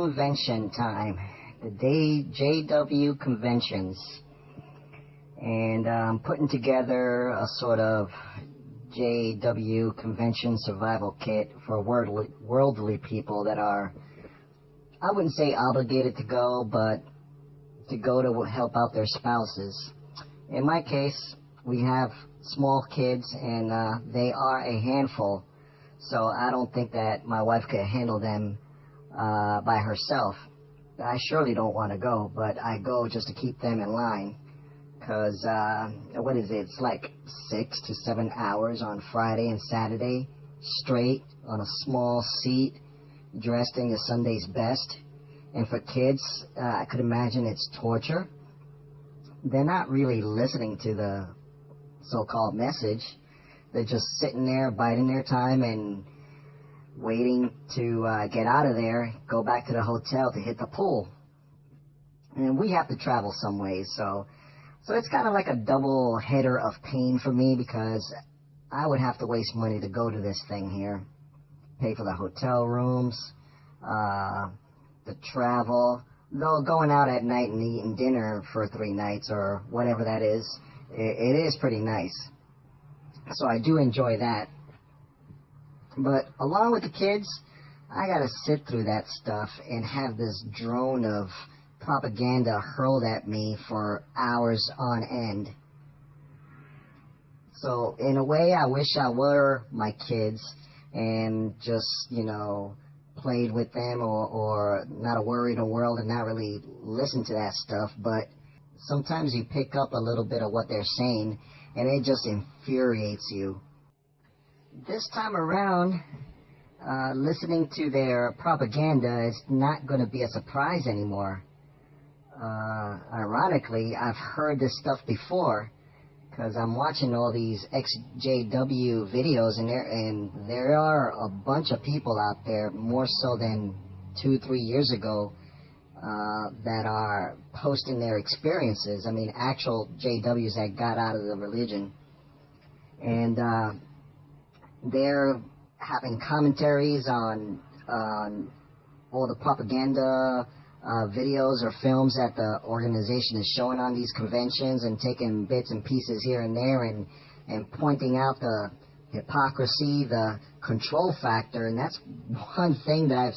convention time, the JW conventions, and I'm putting together a sort of JW convention survival kit for worldly people that are, I wouldn't say obligated to go, but to go to help out their spouses. In my case, we have small kids, and they are a handful, so I don't think that my wife could handle them by herself. I surely don't want to go, but I go just to keep them in line, because what is it? It's like 6 to 7 hours on Friday and Saturday straight on a small seat, dressed in your Sunday's best. And for kids, I could imagine it's torture. They're not really listening to the so-called message. They're just sitting there biding their time and waiting to get out of there, go back to the hotel to hit the pool. And we have to travel some ways, so it's kind of like a double header of pain for me, because I would have to waste money to go to this thing here, pay for the hotel rooms, the travel, though going out at night and eating dinner for 3 nights or whatever that is, it is pretty nice. So I do enjoy that. But along with the kids, I gotta sit through that stuff and have this drone of propaganda hurled at me for hours on end. So in a way, I wish I were my kids and just, played with them, or not a worry in the world and not really listen to that stuff. But sometimes you pick up a little bit of what they're saying, and it just infuriates you. This time around, listening to their propaganda is not going to be a surprise anymore. Ironically, I've heard this stuff before, because I'm watching all these XJW videos, and there are a bunch of people out there, more so than 2-3 years ago, that are posting their experiences. I mean, actual JWs that got out of the religion. And they're having commentaries on all the propaganda videos or films that the organization is showing on these conventions, and taking bits and pieces here and there, and pointing out the hypocrisy, the control factor. And that's one thing that I've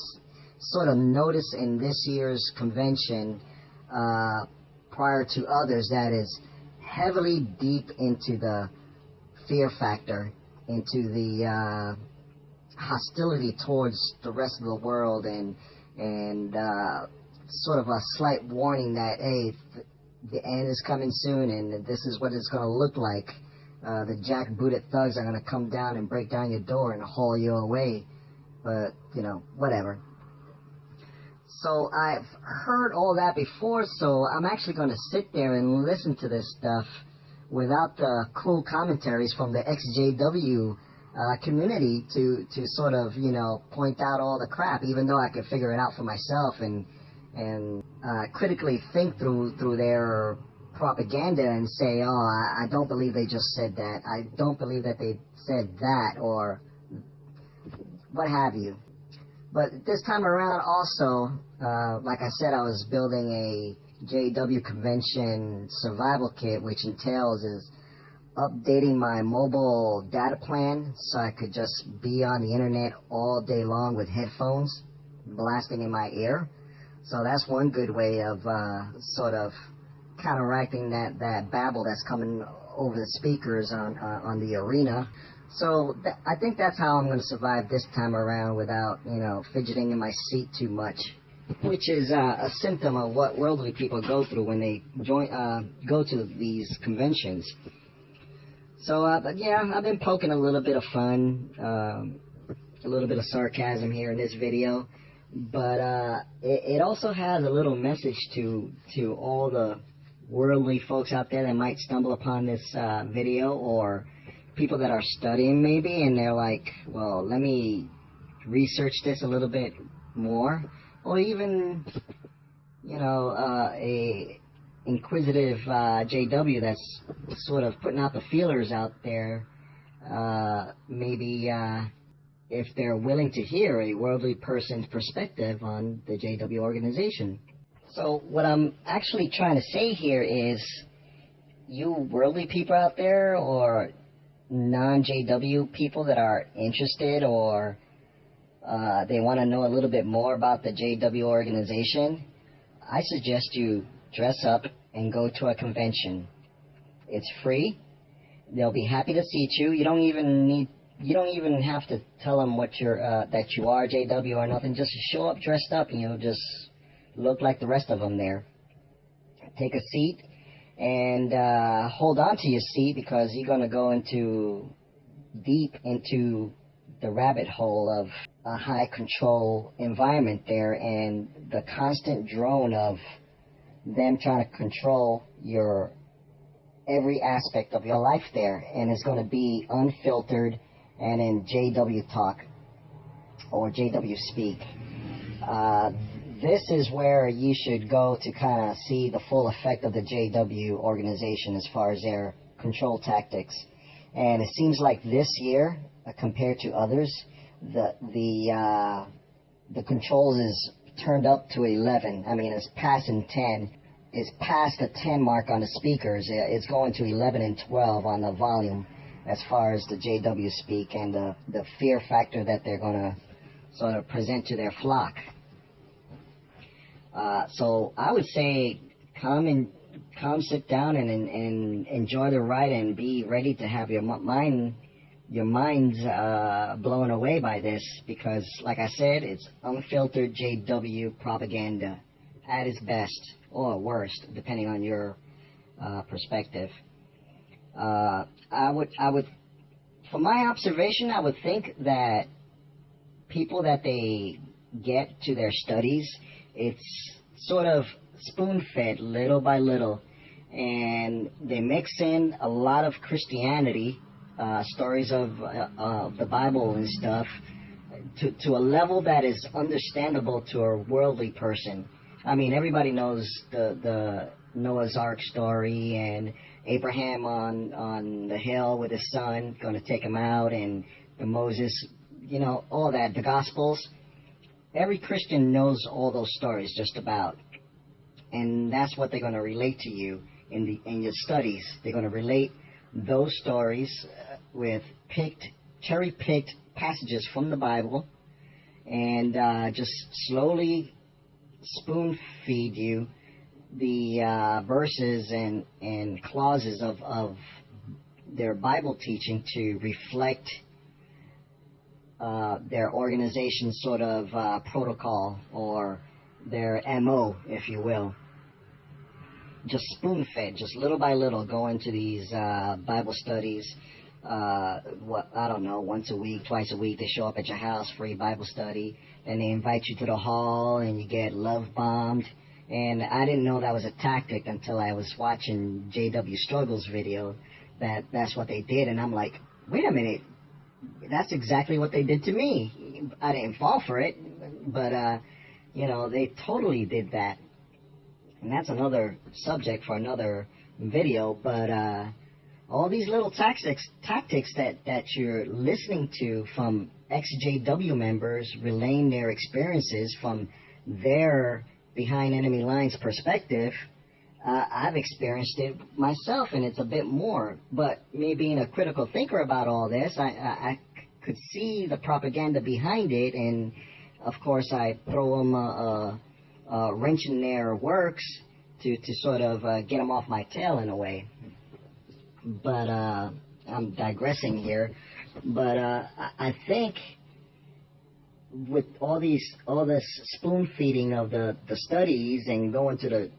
sort of noticed in this year's convention prior to others, that is heavily deep into the fear factor, into the hostility towards the rest of the world, and sort of a slight warning that, hey, the end is coming soon, and this is what it's going to look like. The jackbooted thugs are going to come down and break down your door and haul you away. But, whatever. So I've heard all that before, so I'm actually going to sit there and listen to this stuff without the cool commentaries from the XJW community to sort of, point out all the crap, even though I could figure it out for myself and critically think through their propaganda and say, oh, I don't believe they just said that. I don't believe that they said that, or what have you. But this time around also, like I said, I was building a JW convention survival kit, which entails is updating my mobile data plan so I could just be on the internet all day long with headphones blasting in my ear. So that's one good way of sort of counteracting that babble that's coming over the speakers on the arena. So I think that's how I'm going to survive this time around without, fidgeting in my seat too much, which is a symptom of what worldly people go through when they go to these conventions. So, but yeah, I've been poking a little bit of fun, a little bit of sarcasm here in this video. But it also has a little message to all the worldly folks out there that might stumble upon this video, or people that are studying maybe, and they're like, well, let me research this a little bit more, or even, a inquisitive JW that's sort of putting out the feelers out there, maybe if they're willing to hear a worldly person's perspective on the JW organization. So what I'm actually trying to say here is, you worldly people out there, or non-JW people that are interested, or they want to know a little bit more about the JW organization, I suggest you dress up and go to a convention. It's free. They'll be happy to seat you. You don't even have to tell them what that you are JW or nothing. Just show up dressed up, and you'll just look like the rest of them there. Take a seat and hold on to your seat, because you're going to go deep into the rabbit hole of a high control environment there, and the constant drone of them trying to control your every aspect of your life there, and it's going to be unfiltered and in JW talk or JW speak. This is where you should go to kind of see the full effect of the JW organization as far as their control tactics. And it seems like this year, compared to others, the controls is turned up to 11. I mean, it's passing 10. It's past the 10 mark on the speakers. It's going to 11 and 12 on the volume as far as the JW speak, and the fear factor that they're going to sort of present to their flock. So I would say come sit down and enjoy the ride, and be ready to have your minds blown away by this, because like I said, it's unfiltered JW propaganda at its best or worst, depending on your perspective. I would, from my observation, I would think that people that they get to their studies, it's sort of spoon-fed little by little, and they mix in a lot of Christianity, stories of the Bible and stuff, to a level that is understandable to a worldly person. I mean, everybody knows the Noah's Ark story, and Abraham on the hill with his son, going to take him out, and the Moses, all that, the Gospels. Every Christian knows all those stories just about, and that's what they're going to relate to you in your studies. They're going to relate those stories with cherry-picked passages from the Bible, and just slowly spoon-feed you the verses and clauses of their Bible teaching to reflect their organization's sort of protocol, or their MO, if you will. Just spoon-fed, just little by little, go into these Bible studies. I don't know, once a week, twice a week, they show up at your house, free Bible study, and they invite you to the hall, and you get love-bombed. And I didn't know that was a tactic until I was watching jwstruggle's video, that's what they did, and I'm like, wait a minute, that's exactly what they did to me. I didn't fall for it, but, they totally did that. And that's another subject for another video, but all these little tactics that you're listening to from ex-JW members relaying their experiences from their behind enemy lines perspective, I've experienced it myself, and it's a bit more. But me being a critical thinker about all this, I could see the propaganda behind it, and of course I throw them a wrench in their works to sort of get them off my tail in a way. But I'm digressing here. But I think with all this spoon feeding of the studies, and going to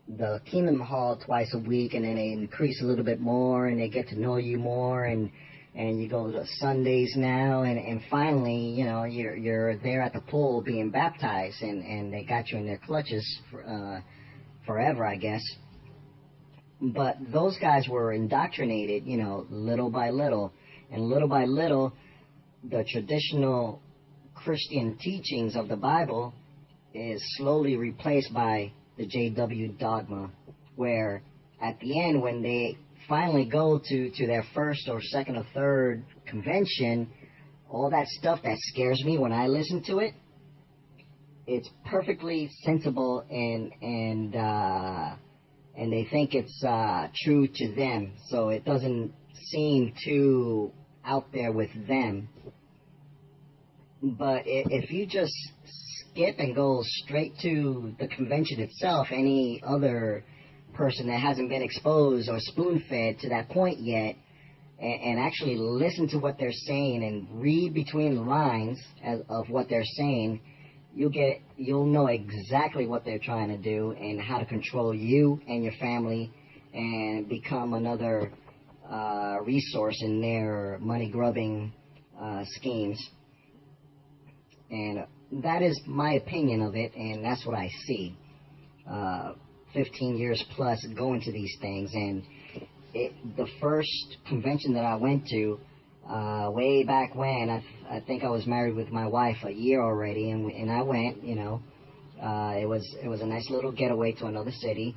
the Kingdom Hall twice a week, and then they increase a little bit more, and they get to know you more, and you go to Sundays now, and finally, you're there at the pool being baptized, and they got you in their clutches forever, I guess. But those guys were indoctrinated, little by little, and little by little, the traditional Christian teachings of the Bible is slowly replaced by the JW dogma, where at the end, when they finally go to their first or second or third convention, all that stuff that scares me when I listen to it, it's perfectly sensible, and they think it's true to them, so it doesn't seem too out there with them. But if you just skip and go straight to the convention itself, any other person that hasn't been exposed or spoon-fed to that point yet, and actually listen to what they're saying and read between the lines of what they're saying, you'll know exactly what they're trying to do and how to control you and your family and become another resource in their money-grubbing schemes. And that is my opinion of it, and that's what I see. 15 years plus going to these things, and the first convention that I went to, way back when, I think I was married with my wife a year already, and I went, you know. It was a nice little getaway to another city,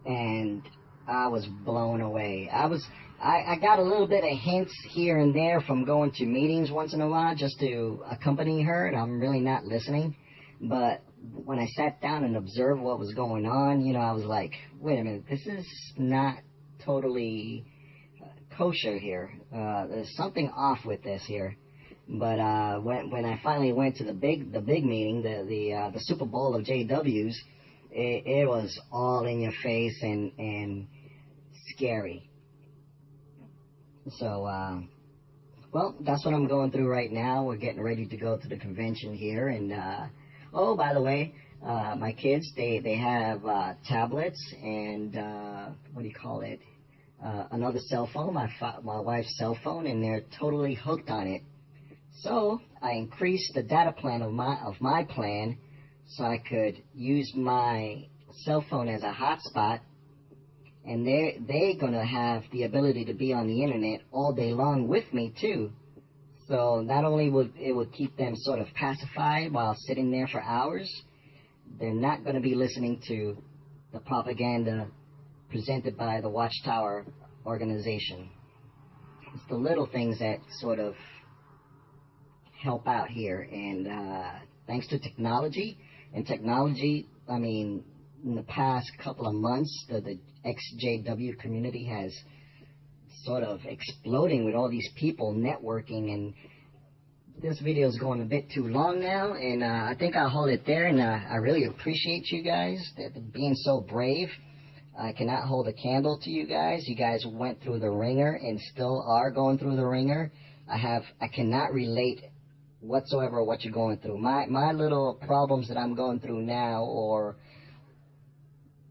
and I was blown away. I got a little bit of hints here and there from going to meetings once in a while just to accompany her, and I'm really not listening. But when I sat down and observed what was going on, you know, I was like, wait a minute, this is not totally kosher here. There's something off with this here. But when I finally went to the big meeting, the Super Bowl of JWs, it was all in your face and scary. So, well, that's what I'm going through right now. We're getting ready to go to the convention here, and oh, by the way, my kids, they have tablets and what do you call it? Another cell phone, my wife's cell phone, and they're totally hooked on it. So I increased the data plan of my plan, so I could use my cell phone as a hotspot, and they're gonna have the ability to be on the internet all day long with me too. So not only would it keep them sort of pacified while sitting there for hours, they're not going to be listening to the propaganda presented by the Watchtower organization. It's the little things that sort of help out here, and thanks to technology, I mean, in the past couple of months, the XJW community has sort of exploding with all these people networking, and this video is going a bit too long now, and I think I'll hold it there, and I really appreciate you guys being so brave. I cannot hold a candle to you guys. You guys went through the ringer and still are going through the ringer. I cannot relate whatsoever what you're going through. My little problems that I'm going through now, or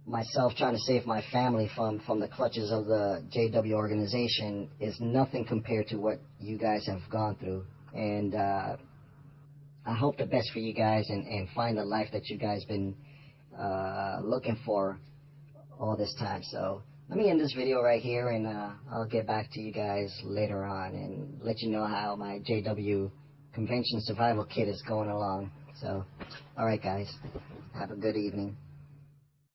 myself trying to save my family from the clutches of the JW organization, is nothing compared to what you guys have gone through. And I hope the best for you guys, and find the life that you guys been looking for all this time. So let me end this video right here, and I'll get back to you guys later on and let you know how my JW convention survival kit is going along. So, alright guys, have a good evening.